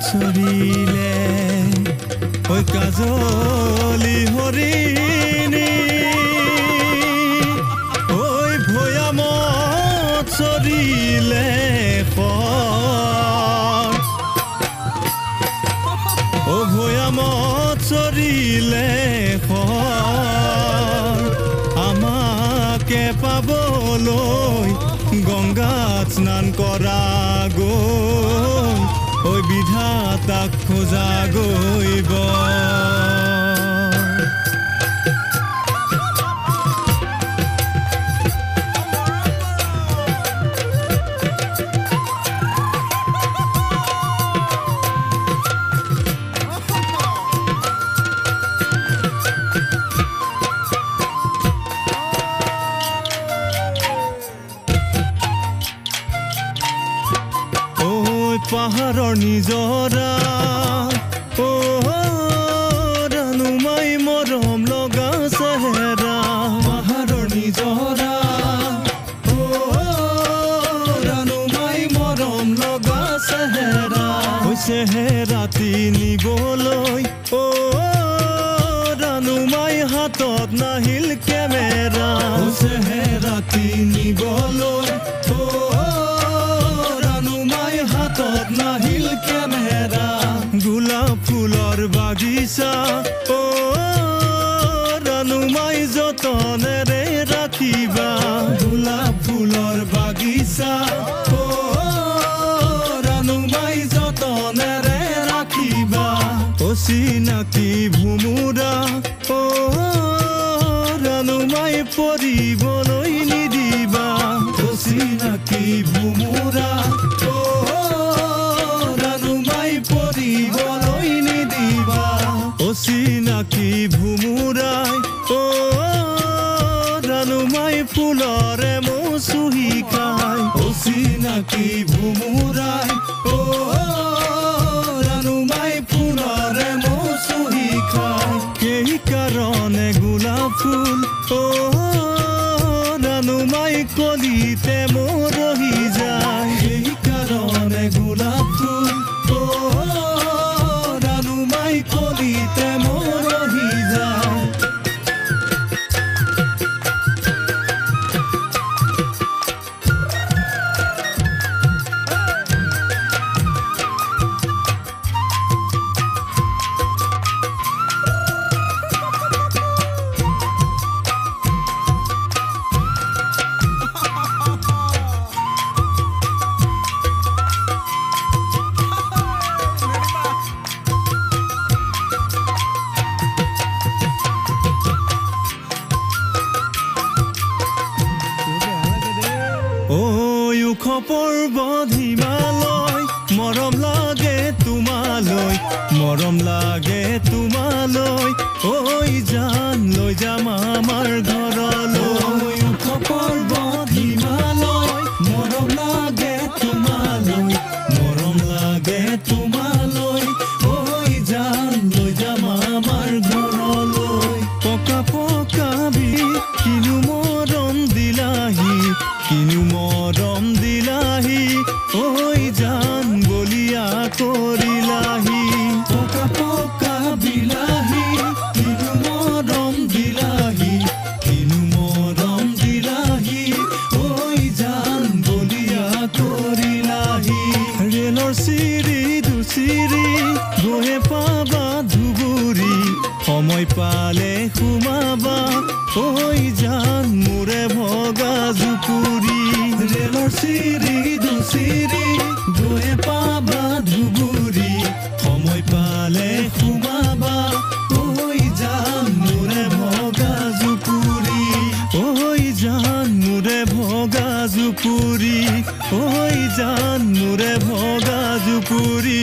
চৰিলে ঐ কাজলি হৰিণী ঐ ভৈয়ামত চৰিলে ও ভৈয়ামত চৰিলে আমাকে পাবলৈ গংগাত স্নান কৰা গৈ ঐ বিধাতাক খোজা গৈব পাহাৰৰ নিজৰা ও ৰানুমাই মৰম লগা চেহেৰা পাহাৰৰ নিজৰা ও ৰানুমাই মৰম লগা চেহেৰা চেহেৰাতি নিবলৈ ও ৰানুমাই হাতত নাহিল কেমেৰা চেহেৰাতি নিবলৈ নাহিল কেমেৰা গোলাপ ফুলৰ বাগিচা ও ৰানুমাই যতনেৰে ৰাখিবা গোলাপ ফুলৰ বাগিচা ও ৰানুমাই যতনেৰে ৰাখিবা অচিনাকি ভুমুৰা ও ৰানুমাই পৰিবলৈ নিদিবা অচিনাকি ভুমুৰা অচিনাকি ভুমুৰাই ও ৰানুমাই ফুলৰে মৌচুহি খাই অচিনাকি ভুমুৰাই ও ৰানুমাই ফুলৰে মৌচুহি খাই সেই কাৰণে গোলাপ ফুল ও ৰানুমাই কলিতে মৰহি যায় সেই কাৰণে গোলাপ ফুল কলিতে মৰহি যায় ওখ পৰ্বত হিমালয় মৰম লাগে তোমালৈ মৰম লাগে তোমালৈ ঐ জান লৈ যাম আমাৰ ঘৰলৈ ওখ পৰ্বত হিমালয় মৰম লাগে তোমালৈ মৰম লাগে তোমালৈ ঐ জান লৈ যাম আমাৰ ঘৰলৈ পকা পকা কিনো মৰম দিলাহি কিনো মৰম দিলাহি ঐ জান বলিয়া কৰিলাহি পকা পকা বিলাহি কিনো মৰম দিলাহি কিনো মৰম দিলাহি ঐ জান বলিয়া কৰিলাহি ৰেলৰ চিৰি দুচিৰি গৈ পাবা ধুবুৰী সময় পালে সোমাবা ঐ জান মোৰে ভগা জুপুৰী ৰেলৰ চিৰি দুচিৰি গৈ পাবা ধুবুৰী সময় পালে সোমাবা ঐ জান মোৰে ভগা জুপুৰী ঐ জান মোৰে ভগা জুপুৰী ঐ জান মোৰে ভগা জুপুৰী